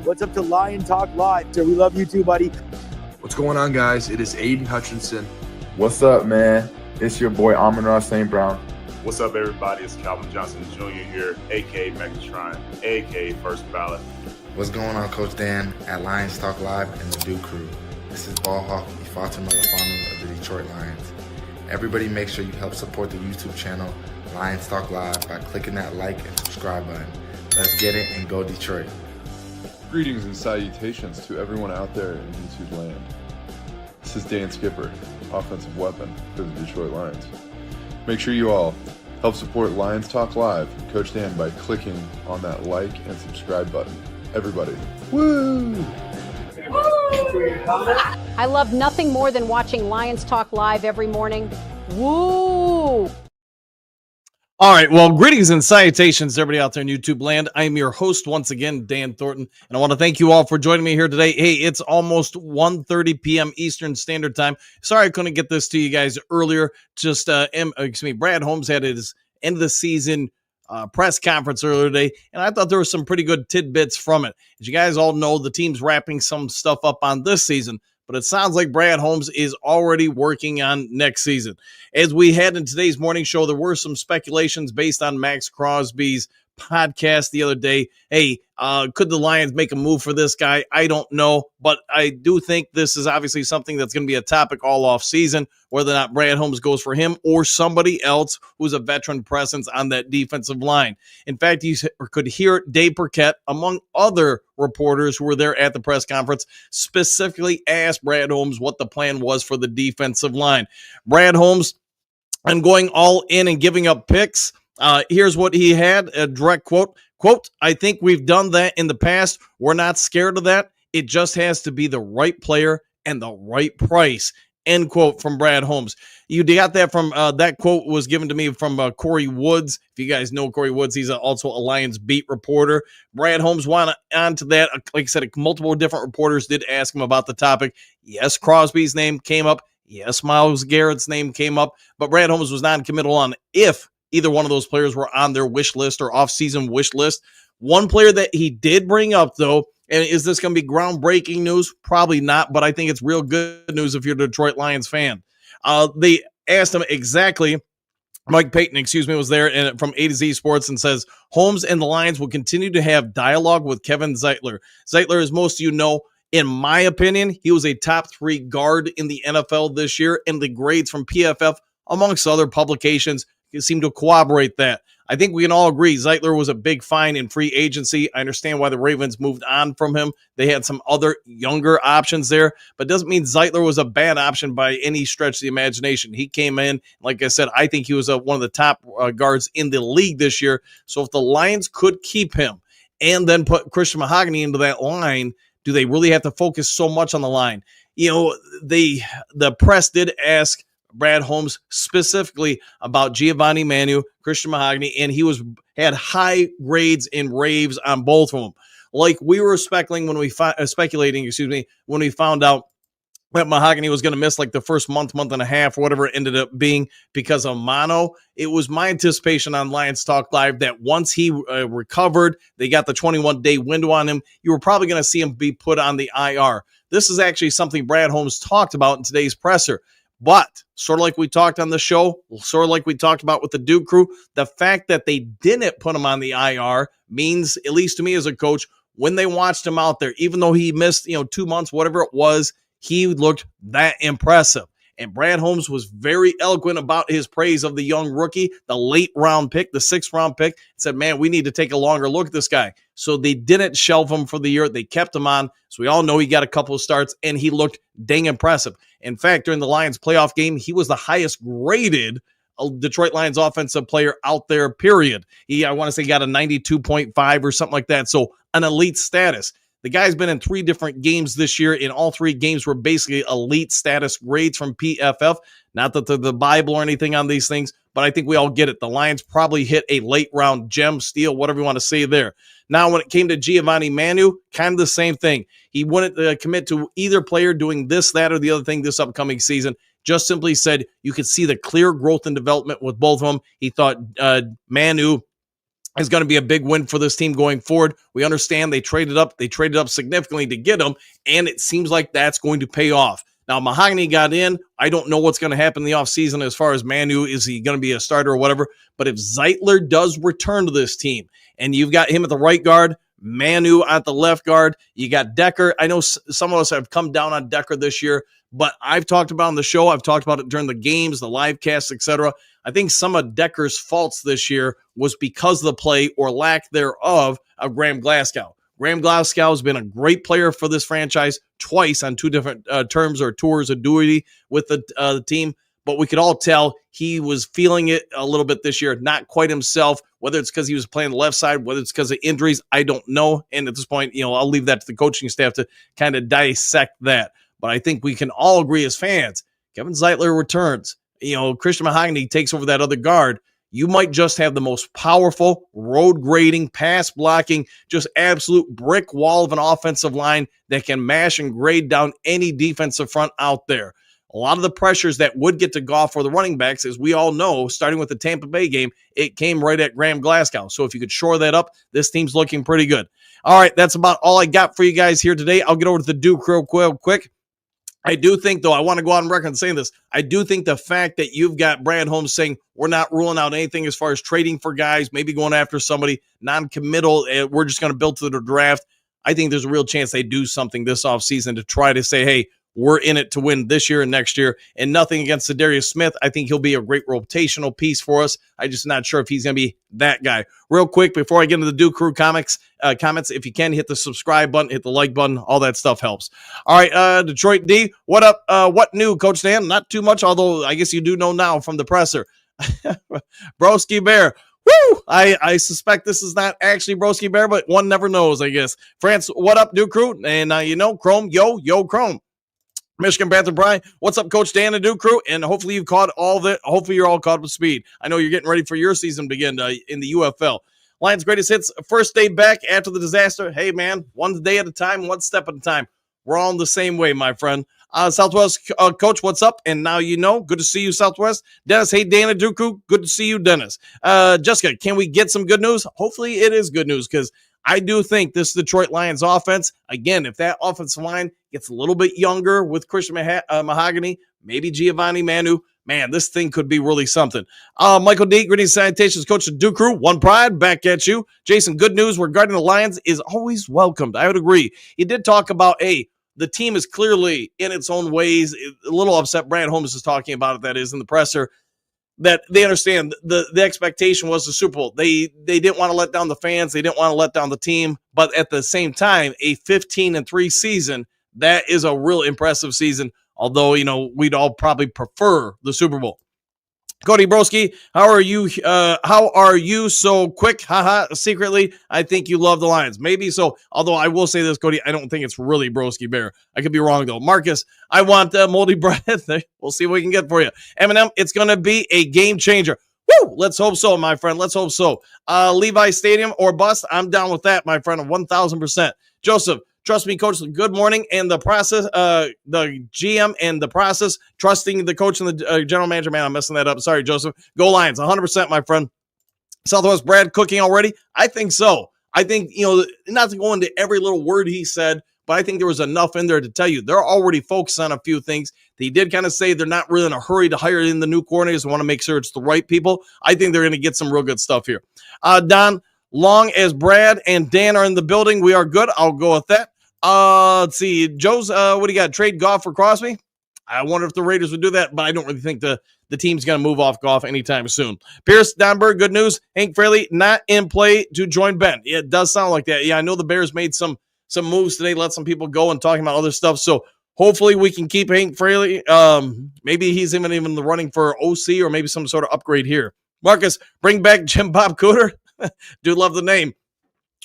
What's up to Lion Talk Live? We love you too, buddy. What's going on, guys? It is Aiden Hutchinson. What's up, man? It's your boy Amon-Ra St. Brown. What's up, everybody? It's Calvin Johnson Jr. here, a.k.a. Megatron, a.k.a. First Ballot. What's going on, Coach Dan at Lions Talk Live and the Duke Crew. This is Ball Hawk Ifeatu Melifonwu of the Detroit Lions. Everybody make sure you help support the YouTube channel Lions Talk Live by clicking that like and subscribe button. Let's get it and go Detroit. Greetings and salutations to everyone out there in YouTube land. This is Dan Skipper, offensive weapon for the Detroit Lions. Make sure you all help support Lions Talk Live and Coach Dan by clicking on that like and subscribe button. Everybody, woo! I love nothing more than watching Lions Talk Live every morning. Woo! All right, well, greetings and salutations, everybody out there in YouTube land. I am your host once again, Dan Thornton, and I want to thank you all for joining me here today. Hey, it's almost 1:30 p.m. Eastern Standard Time. Sorry I couldn't get this to you guys earlier. Just, Brad Holmes had his end of the season press conference earlier today, and I thought there were some pretty good tidbits from it. As you guys all know, the team's wrapping some stuff up on this season, but it sounds like Brad Holmes is already working on next season. As we had in today's morning show, there were some speculations based on Max Crosby's podcast the other day. Hey, could the Lions make a move for this guy? I don't know, but I do think this is obviously something that's going to be a topic all off season, whether or not Brad Holmes goes for him or somebody else who's a veteran presence on that defensive line. In fact, you could hear Dave Burkett, among other reporters who were there at the press conference, specifically ask Brad Holmes what the plan was for the defensive line. Brad Holmes, I'm going all in and giving up picks. Here's what he had, a direct quote, I think we've done that in the past. We're not scared of that. It just has to be the right player and the right price, end quote from Brad Holmes. You got that from, that quote was given to me from Corey Woods. If you guys know Corey Woods, he's also a Lions beat reporter. Brad Holmes went on to that. Like I said, multiple different reporters did ask him about the topic. Yes, Crosby's name came up. Yes, Myles Garrett's name came up, but Brad Holmes was non-committal on if either one of those players were on their wish list or off-season wish list. One player that he did bring up, though, and is this going to be groundbreaking news? Probably not, but I think it's real good news if you're a Detroit Lions fan. They asked him exactly, Mike Payton, was there and from A to Z Sports and says, Holmes and the Lions will continue to have dialogue with Kevin Zeitler. Zeitler, as most of you know, in my opinion, he was a top 3 guard in the NFL this year, and the grades from PFF, amongst other publications, seem to corroborate that. I think we can all agree Zeitler was a big find in free agency. I understand why the Ravens moved on from him. They had some other younger options there, but doesn't mean Zeitler was a bad option by any stretch of the imagination. He came in, like I said, I think he was one of the top guards in the league this year. So if the Lions could keep him and then put Christian Mahogany into that line, do they really have to focus so much on the line? You know, the press did ask Brad Holmes specifically about Giovanni Manu, Christian Mahogany, and he had high grades and raves on both of them. Like we were speculating when we found out that Mahogany was going to miss like the first month and a half, or whatever it ended up being because of mono. It was my anticipation on Lions Talk Live that once he recovered, they got the 21-day window on him, you were probably going to see him be put on the IR. This is actually something Brad Holmes talked about in today's presser. But sort of like we talked on the show, sort of like we talked about with the Duke crew, the fact that they didn't put him on the IR means, at least to me as a coach, when they watched him out there, even though he missed 2 months, whatever it was, he looked that impressive. And Brad Holmes was very eloquent about his praise of the young rookie, the late round pick, the 6th round pick, and said, man, we need to take a longer look at this guy. So they didn't shelve him for the year. They kept him on. So we all know he got a couple of starts, and he looked dang impressive. In fact, during the Lions playoff game, he was the highest graded Detroit Lions offensive player out there, period. I want to say he got a 92.5 or something like that. So an elite status. The guy's been in 3 different games this year, and all 3 games were basically elite status grades from PFF. Not that they're the Bible or anything on these things, but I think we all get it. The Lions probably hit a late round gem, steal, whatever you want to say there. Now, when it came to Giovanni Manu, kind of the same thing. He wouldn't commit to either player doing this, that, or the other thing this upcoming season. Just simply said you could see the clear growth and development with both of them. He thought Manu is going to be a big win for this team going forward. We understand they traded up significantly to get him, and it seems like that's going to pay off. Now, Mahogany got in. I don't know what's going to happen in the offseason as far as Manu. Is he going to be a starter or whatever? But if Zeitler does return to this team, and you've got him at the right guard, Manu at the left guard, you got Decker. I know some of us have come down on Decker this year, but I've talked about on the show, I've talked about it during the games, the live casts, etc. I think some of Decker's faults this year was because of the play or lack thereof of Graham Glasgow. Graham Glasgow has been a great player for this franchise twice on two different terms or tours of duty with the team, but we could all tell he was feeling it a little bit this year, not quite himself, whether it's because he was playing the left side, whether it's because of injuries, I don't know. And at this point, I'll leave that to the coaching staff to kind of dissect that. But I think we can all agree as fans, Kevin Zeitler returns. Christian Mahogany takes over that other guard. You might just have the most powerful, road grading, pass blocking, just absolute brick wall of an offensive line that can mash and grade down any defensive front out there. A lot of the pressures that would get to Goff for the running backs, as we all know, starting with the Tampa Bay game, it came right at Graham Glasgow. So if you could shore that up, this team's looking pretty good. All right, that's about all I got for you guys here today. I'll get over to the Duke real quick. I do think, though, I want to go on record and saying this. I do think the fact that you've got Brad Holmes saying we're not ruling out anything as far as trading for guys, maybe going after somebody non-committal, we're just going to build to the draft. I think there's a real chance they do something this offseason to try to say, hey, we're in it to win this year and next year, and nothing against Zadarius Smith. I think he'll be a great rotational piece for us. I'm just not sure if he's going to be that guy. Real quick, before I get into the Duke Crew comments, if you can, hit the subscribe button, hit the like button. All that stuff helps. All right, Detroit D, what up? What new, Coach Dan? Not too much, although I guess you do know now from the presser. Broski Bear. Woo! I suspect this is not actually Broski Bear, but one never knows, I guess. France, what up, Duke Crew? And, Chrome, yo, Chrome. Michigan Panther Brian, what's up, Coach Dan and Duke Crew? And hopefully you've caught all of it. Hopefully you're all caught up to speed. I know you're getting ready for your season to begin in the UFL. Lions greatest hits, first day back after the disaster. Hey, man, one day at a time, one step at a time. We're all in the same way, my friend. Southwest Coach, what's up? And now good to see you, Southwest. Dennis, hey, Dan and Duke Crew, good to see you, Dennis. Jessica, can we get some good news? Hopefully it is good news because I do think this Detroit Lions offense, again, if that offensive line gets a little bit younger with Christian Mahogany, maybe Giovanni Manu, man, this thing could be really something. Michael D, greetings, salutations, Coach of Duke Crew, one pride, back at you. Jason, good news regarding the Lions is always welcomed. I would agree. He did talk about, the team is clearly in its own ways. A little upset. Brad Holmes is talking about it, that is, in the presser, that they understand the expectation was the Super Bowl. They didn't want to let down the fans. They didn't want to let down the team. But at the same time, a 15-3 season, that is a real impressive season. Although, we'd all probably prefer the Super Bowl. Cody Broski, how are you so quick? Haha, secretly, I think you love the Lions. Maybe so. Although I will say this, Cody, I don't think it's really Broski Bear. I could be wrong, though. Marcus, I want moldy bread. We'll see what we can get for you. Eminem, it's going to be a game changer. Woo! Let's hope so, my friend. Let's hope so. Levi Stadium or bust, I'm down with that, my friend, 1,000%. Joseph, trust me, Coach, good morning. And the process, the GM and the process, trusting the coach and the general manager. Man, I'm messing that up. Sorry, Joseph. Go Lions, 100%, my friend. Southwest Brad cooking already? I think so. I think, not to go into every little word he said, but I think there was enough in there to tell you they're already focused on a few things. He did kind of say they're not really in a hurry to hire in the new coordinators and want to make sure it's the right people. I think they're going to get some real good stuff here. Don, long as Brad and Dan are in the building, we are good. I'll go with that. Let's see. Joe's, what do you got? Trade Goff for Crosby? I wonder if the Raiders would do that, but I don't really think the team's going to move off Goff anytime soon. Pierce, Donberg, good news. Hank Fraley not in play to join Ben. Yeah, it does sound like that. Yeah, I know the Bears made some moves today, let some people go and talking about other stuff. So hopefully we can keep Hank Fraley. Maybe he's even in the running for OC or maybe some sort of upgrade here. Marcus, bring back Jim Bob Cooter. Dude, love the name.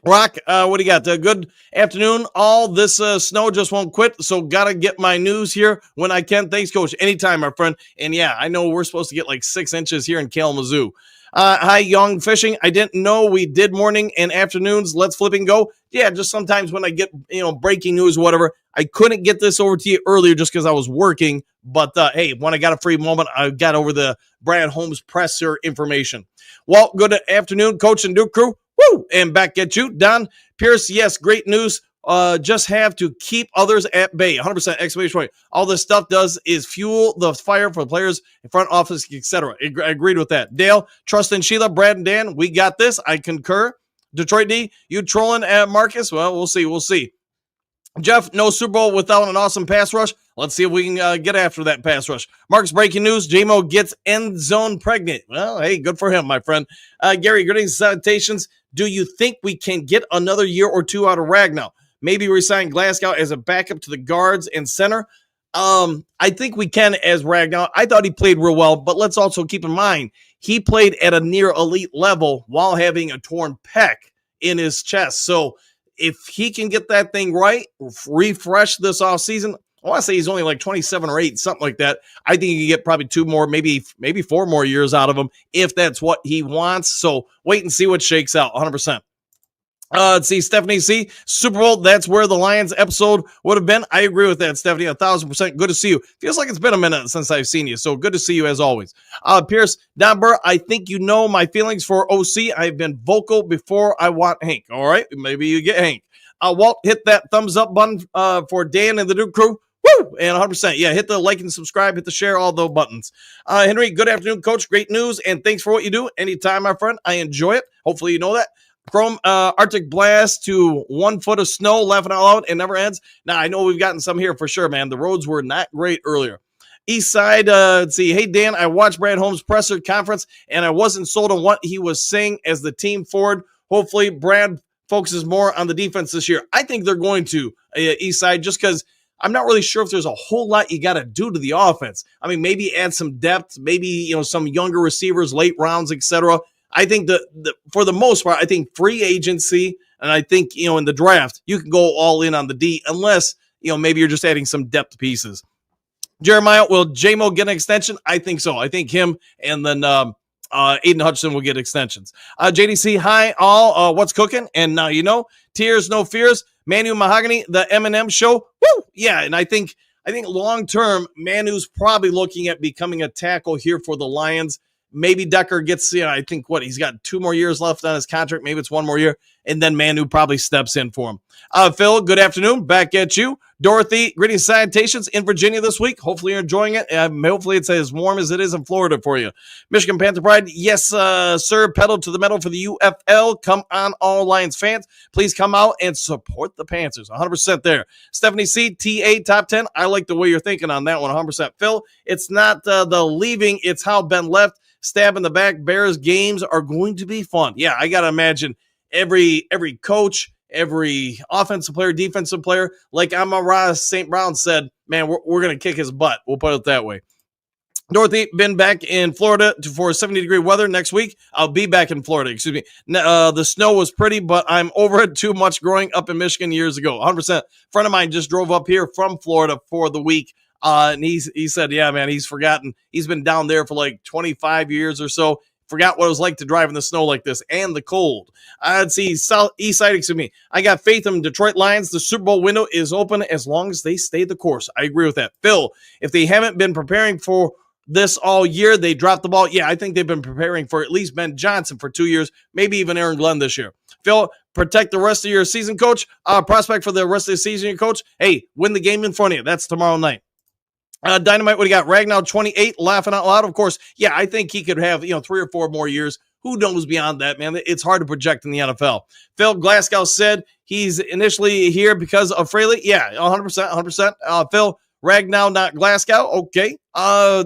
Rock, what do you got? Good afternoon. All this snow just won't quit, so got to get my news here when I can. Thanks, Coach. Anytime, my friend. And yeah, I know we're supposed to get like 6 inches here in Kalamazoo. Hi, Young Fishing. I didn't know we did morning and afternoons. Let's flip and go. Yeah, just sometimes when I get, breaking news, whatever, I couldn't get this over to you earlier just because I was working. But, hey, when I got a free moment, I got over the Brad Holmes presser information. Well, good afternoon, Coach and Duke Crew. Woo! And back at you, Don Pierce. Yes, great news. Just have to keep others at bay. 100% exclamation point. All this stuff does is fuel the fire for the players in front office, etc. I agreed with that. Dale, trust in Sheila, Brad, and Dan. We got this. I concur. Detroit D, you trolling at Marcus? Well, we'll see. We'll see. Jeff, no Super Bowl without an awesome pass rush. Let's see if we can get after that pass rush. Mark's breaking news. J-Mo gets end zone pregnant. Well, hey, good for him, my friend. Gary, greetings, salutations. Do you think we can get another year or two out of Ragnow? Maybe resign Glasgow as a backup to the guards and center. I think we can as Ragnow. I thought he played real well, but let's also keep in mind, he played at a near elite level while having a torn pec in his chest. So if he can get that thing right, refresh this offseason, I want to say he's only like 27 or 8, something like that. I think you can get probably 2 more, maybe 4 more years out of him if that's what he wants. So wait and see what shakes out, 100%. Let's see, Stephanie C. Super Bowl, that's where the Lions episode would have been. I agree with that, Stephanie, 1,000%. Good to see you. Feels like it's been a minute since I've seen you, so good to see you as always. Pierce, Don Burr, I think you know my feelings for OC. I've been vocal before I want Hank. All right, maybe you get Hank. Walt, hit that thumbs up button for Dan and the Duke crew. Woo! And 100%. Yeah, hit the like and subscribe, hit the share, all those buttons. Henry, good afternoon, Coach. Great news, and thanks for what you do. Anytime, my friend. I enjoy it. Hopefully you know that. Chrome Arctic Blast to 1 foot of snow, laughing out loud. It never ends. Now, I know we've gotten some here for sure, man. The roads were not great earlier. East Side, let's see. Hey, Dan, I watched Brad Holmes' presser conference, and I wasn't sold on what he was saying as the team forward. Hopefully, Brad focuses more on the defense this year. I think they're going to, East Side, just because I'm not really sure if there's a whole lot you got to do to the offense. I mean, maybe add some depth, maybe, some younger receivers, late rounds, etc. I think for the most part, I think free agency, and I think, in the draft, you can go all in on the D unless, maybe you're just adding some depth pieces. Jeremiah, will J-Mo get an extension? I think so. I think him and then Aiden Hutchinson will get extensions. JDC, hi, all. What's cooking? And now tears, no fears. Manu Mahogany, the M&M show. Woo! Yeah, and I think long-term, Manu's probably looking at becoming a tackle here for the Lions. Maybe Decker gets, I think he's got 2 more years left on his contract. Maybe it's 1 more year. And then Manu probably steps in for him. Phil, good afternoon. Back at you. Dorothy, greetings, salutations in Virginia this week. Hopefully you're enjoying it. Hopefully it's as warm as it is in Florida for you. Michigan Panther Pride, yes, sir. Pedal to the metal for the UFL. Come on, all Lions fans. Please come out and support the Panthers. 100% there. Stephanie C, TA top 10. I like the way you're thinking on that one. 100%. Phil, it's not the leaving. It's how Ben left. Stab in the back. Bears games are going to be fun. Yeah, I got to imagine every coach, every offensive player, defensive player, like Amon-Ra St. Brown said, man, we're going to kick his butt. We'll put it that way. Dorothy, been back in Florida for 70-degree weather next week. I'll be back in Florida. Excuse me. The snow was pretty, but I'm over it too much growing up in Michigan years ago. 100%. Friend of mine just drove up here from Florida for the week. And he said, yeah, man, he's forgotten. He's been down there for like 25 years or so. Forgot what it was like to drive in the snow like this and the cold. I'd see East Side, excuse me. I got faith in Detroit Lions. The Super Bowl window is open as long as they stay the course. I agree with that. Phil, if they haven't been preparing for this all year, they dropped the ball. Yeah, I think they've been preparing for at least Ben Johnson for 2 years, maybe even Aaron Glenn this year. Phil, protect the rest of your season, coach. Prospect for the rest of the season, coach. Hey, win the game in front of you. That's tomorrow night. Dynamite, what do you got? Ragnow 28, laughing out loud. Of course, yeah, I think he could have 3 or 4 more years. Who knows beyond that, man? It's hard to project in the NFL. Phil Glasgow said he's initially here because of Fraley. Yeah, 100%. Phil, Ragnow, not Glasgow. Okay.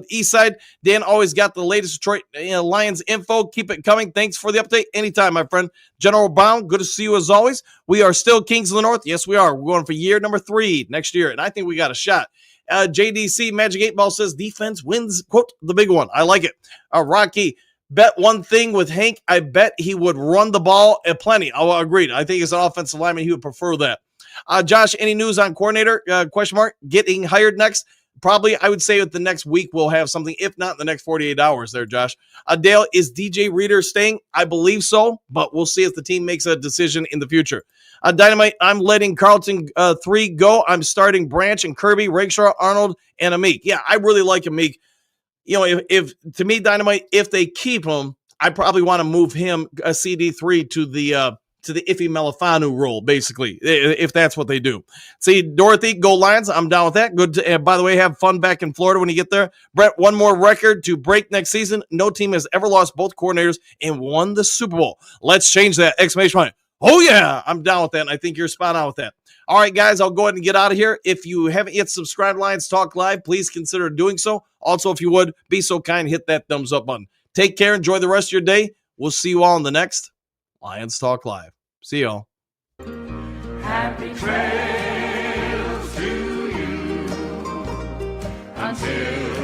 East Side, Dan always got the latest Detroit Lions info. Keep it coming. Thanks for the update. Anytime, my friend. General Brown, good to see you as always. We are still Kings of the North. Yes, we are. We're going for year number 3 next year, and I think we got a shot. JDC Magic 8 Ball says defense wins, quote, the big one. I like it. Rocky, bet one thing with Hank. I bet he would run the ball plenty. I agreed. I think as an offensive lineman, he would prefer that. Josh, any news on coordinator? Question mark. Getting hired next? Probably, I would say with the next week, we'll have something, if not in the next 48 hours there, Josh. Dale, is DJ Reader staying? I believe so, but we'll see if the team makes a decision in the future. Dynamite, I'm letting Carlton 3 go. I'm starting Branch and Kirby, Rakestraw, Arnold, and Amik. Yeah, I really like Amik. If to me, Dynamite, if they keep him, I probably want to move him a CD3 to the Iffy Melifanu role, basically, if that's what they do. See, Dorothy, go Lions. I'm down with that. Good. By the way, have fun back in Florida when you get there. Brett, one more record to break next season. No team has ever lost both coordinators and won the Super Bowl. Let's change that! Exclamation point. Oh, yeah, I'm down with that, and I think you're spot on with that. All right, guys, I'll go ahead and get out of here. If you haven't yet subscribed to Lions Talk Live, please consider doing so. Also, if you would, be so kind, hit that thumbs up button. Take care. Enjoy the rest of your day. We'll see you all in the next Lions Talk Live. See y'all. Happy trails to you until